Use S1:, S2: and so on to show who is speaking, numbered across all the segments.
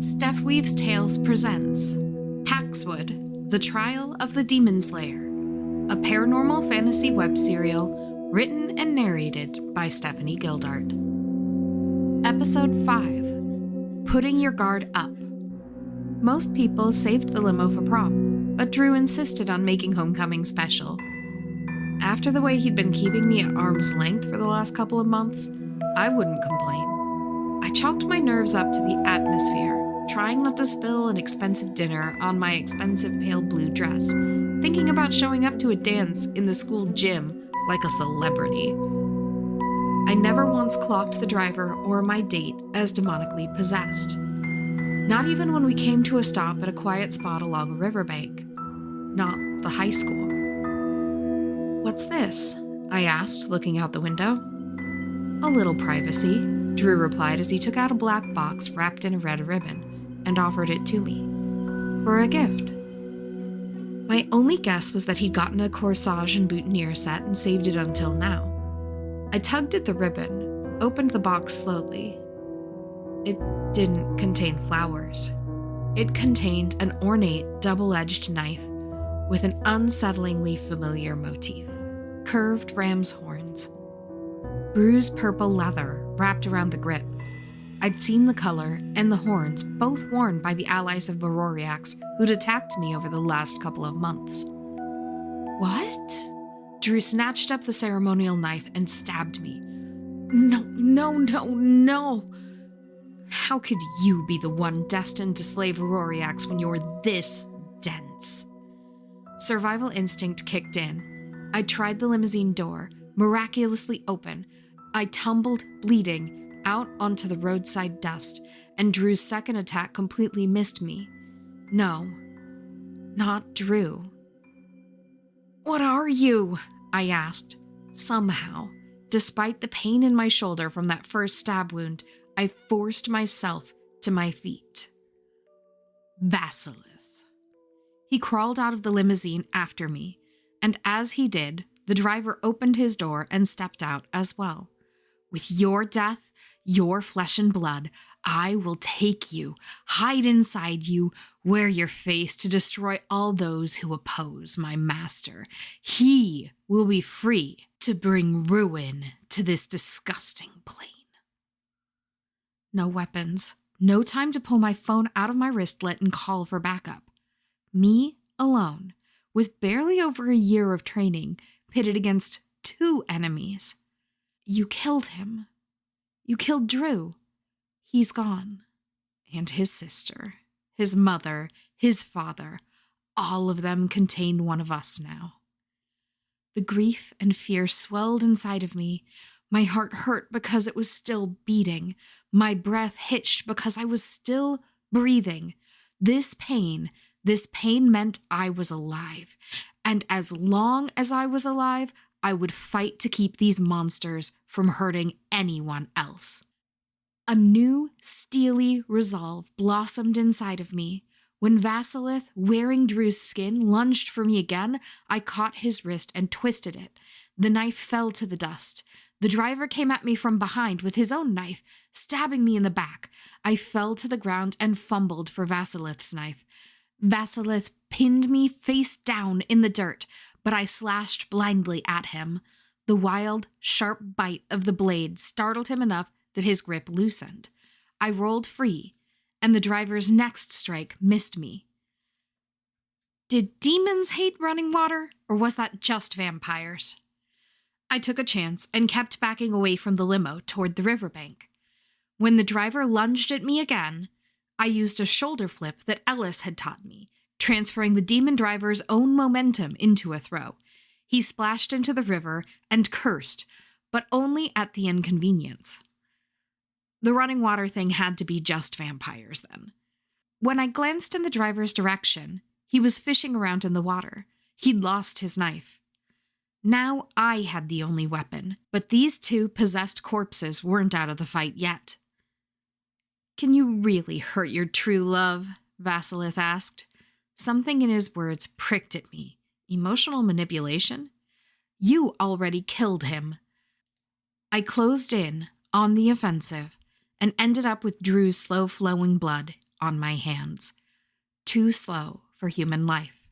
S1: Steph Weaves Tales presents Paxwood, The Trial of the Demon Slayer, a paranormal fantasy web serial written and narrated by Stephanie Gildart. Episode 5, Putting Your Guard Up. Most people saved the limo for prom, but Drew insisted on making homecoming special. After the way he'd been keeping me at arm's length for the last couple of months, I wouldn't complain. I chalked my nerves up to the atmosphere, trying not to spill an expensive dinner on my expensive pale blue dress, thinking about showing up to a dance in the school gym like a celebrity. I never once clocked the driver or my date as demonically possessed. Not even when we came to a stop at a quiet spot along a riverbank. Not the high school. "What's this?" I asked, looking out the window. "A little privacy," Drew replied as he took out a black box wrapped in a red ribbon and offered it to me. "For a gift." My only guess was that he'd gotten a corsage and boutonniere set and saved it until now. I tugged at the ribbon, opened the box slowly. It didn't contain flowers. It contained an ornate, double-edged knife with an unsettlingly familiar motif. Curved ram's horns. Bruised purple leather wrapped around the grip. I'd seen the color and the horns, both worn by the allies of Varoriax who'd attacked me over the last couple of months. "What?" Drew snatched up the ceremonial knife and stabbed me. No. How could you be the one destined to slay Varoriax when you're this dense? Survival instinct kicked in. I tried the limousine door, miraculously open. I tumbled, bleeding, out onto the roadside dust, and Drew's second attack completely missed me. No, not Drew. "What are you?" I asked. Somehow, despite the pain in my shoulder from that first stab wound, I forced myself to my feet. "Vasilith." He crawled out of the limousine after me, and as he did, the driver opened his door and stepped out as well. "With your death, your flesh and blood, I will take you, hide inside you, wear your face to destroy all those who oppose my master. He will be free to bring ruin to this disgusting plane." No weapons, no time to pull my phone out of my wristlet and call for backup. Me alone, with barely over a year of training, pitted against 2 enemies. "You killed him. You killed Drew. He's gone. And his sister, his mother, his father, all of them contain one of us now." The grief and fear swelled inside of me. My heart hurt because it was still beating. My breath hitched because I was still breathing. This pain meant I was alive. And as long as I was alive, I would fight to keep these monsters from hurting anyone else. A new, steely resolve blossomed inside of me. When Vasilith, wearing Drew's skin, lunged for me again, I caught his wrist and twisted it. The knife fell to the dust. The driver came at me from behind with his own knife, stabbing me in the back. I fell to the ground and fumbled for Vasilith's knife. Vasilith pinned me face down in the dirt, but I slashed blindly at him. The wild, sharp bite of the blade startled him enough that his grip loosened. I rolled free, and the driver's next strike missed me. Did demons hate running water, or was that just vampires? I took a chance and kept backing away from the limo toward the riverbank. When the driver lunged at me again, I used a shoulder flip that Ellis had taught me, transferring the demon driver's own momentum into a throw. He splashed into the river and cursed, but only at the inconvenience. The running water thing had to be just vampires then. When I glanced in the driver's direction, he was fishing around in the water. He'd lost his knife. Now I had the only weapon, but these 2 possessed corpses weren't out of the fight yet. "Can you really hurt your true love?" Vasilith asked. Something in his words pricked at me. Emotional manipulation? You already killed him. I closed in, on the offensive, and ended up with Drew's slow-flowing blood on my hands. Too slow for human life.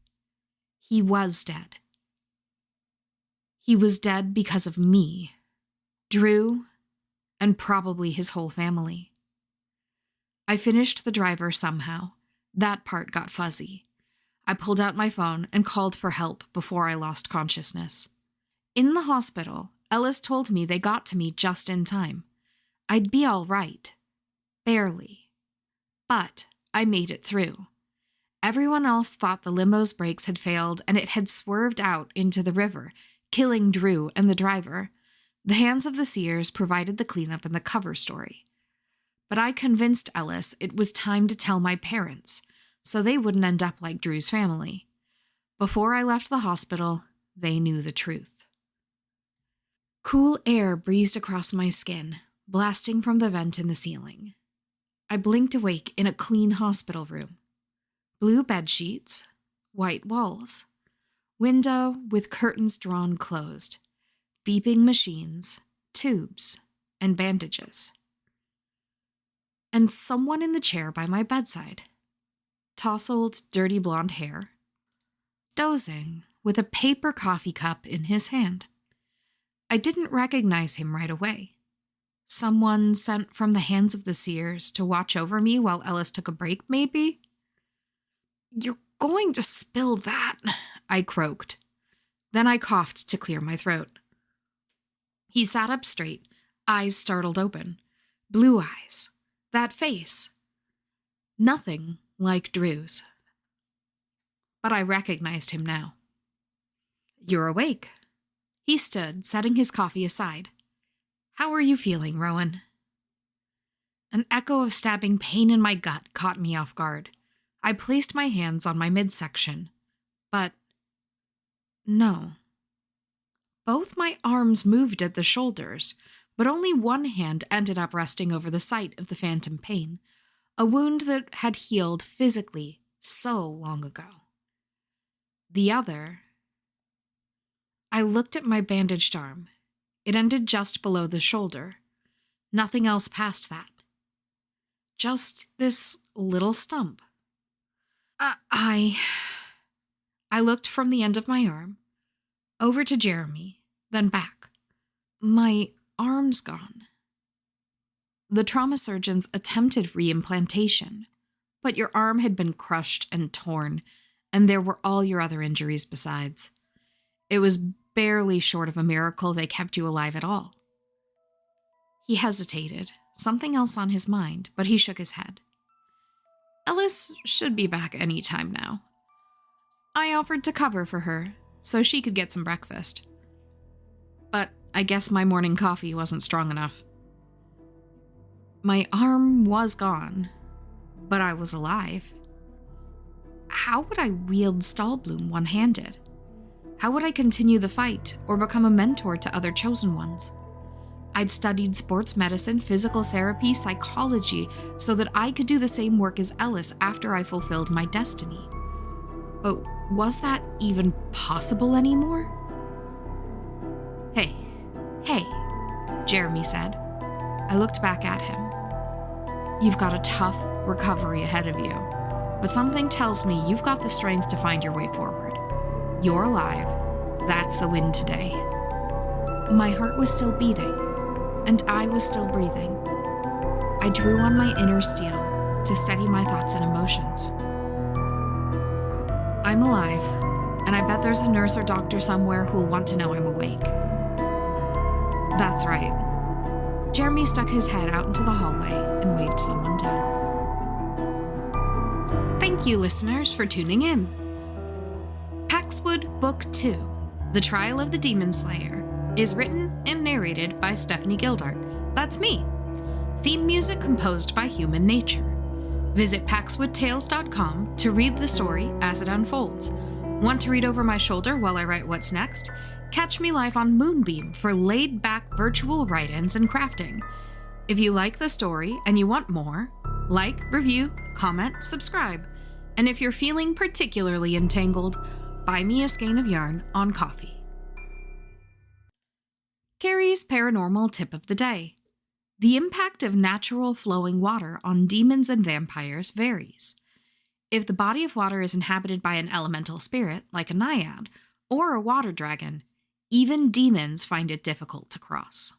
S1: He was dead. He was dead because of me, Drew, and probably his whole family. I finished the driver somehow. That part got fuzzy. I pulled out my phone and called for help before I lost consciousness. In the hospital, Ellis told me they got to me just in time. I'd be all right. Barely. But I made it through. Everyone else thought the limo's brakes had failed and it had swerved out into the river, killing Drew and the driver. The Hands of the Seers provided the cleanup and the cover story. But I convinced Ellis it was time to tell my parents, so they wouldn't end up like Drew's family. Before I left the hospital, they knew the truth. Cool air breezed across my skin, blasting from the vent in the ceiling. I blinked awake in a clean hospital room. Blue bedsheets, white walls, window with curtains drawn closed, beeping machines, tubes, and bandages. And someone in the chair by my bedside. Tousled, dirty blonde hair, dozing with a paper coffee cup in his hand. I didn't recognize him right away. Someone sent from the Hands of the Seers to watch over me while Ellis took a break, maybe? "You're going to spill that," I croaked. Then I coughed to clear my throat. He sat up straight, eyes startled open. Blue eyes. That face. Nothing like Drew's. But I recognized him now. "You're awake." He stood, setting his coffee aside. "How are you feeling, Rowen?" An echo of stabbing pain in my gut caught me off guard. I placed my hands on my midsection. But no. Both my arms moved at the shoulders, but only one hand ended up resting over the site of the phantom pain, a wound that had healed physically so long ago. The other... I looked at my bandaged arm. It ended just below the shoulder. Nothing else past that. Just this little stump. I looked from the end of my arm, over to Jeremy, then back. My arm's gone. The trauma surgeons attempted reimplantation, but your arm had been crushed and torn, and there were all your other injuries besides. It was barely short of a miracle they kept you alive at all. He hesitated, something else on his mind, but he shook his head. Ellis should be back any time now. I offered to cover for her, so she could get some breakfast. But I guess my morning coffee wasn't strong enough. My arm was gone, but I was alive. How would I wield Stahlbloom one-handed? How would I continue the fight or become a mentor to other chosen ones? I'd studied sports medicine, physical therapy, psychology, so that I could do the same work as Ellis after I fulfilled my destiny. But was that even possible anymore? Hey, Jeremy said. I looked back at him. You've got a tough recovery ahead of you, but something tells me you've got the strength to find your way forward. You're alive. That's the win today. My heart was still beating, and I was still breathing. I drew on my inner steel to steady my thoughts and emotions. I'm alive, and I bet there's a nurse or doctor somewhere who'll want to know I'm awake. That's right. Jeremy stuck his head out into the hallway and waved someone down. Thank you, listeners, for tuning in. Paxwood Book 2, The Trial of the Demon Slayer, is written and narrated by Stephanie Gildart. That's me. Theme music composed by Human Nature. Visit paxwoodtales.com to read the story as it unfolds. Want to read over my shoulder while I write what's next? Catch me live on Moonbeam for laid-back virtual write-ins and crafting. If you like the story and you want more, like, review, comment, subscribe. And if you're feeling particularly entangled, buy me a skein of yarn on Ko-fi. Carrie's Paranormal Tip of the Day. The impact of natural flowing water on demons and vampires varies. If the body of water is inhabited by an elemental spirit, like a naiad, or a water dragon, even demons find it difficult to cross.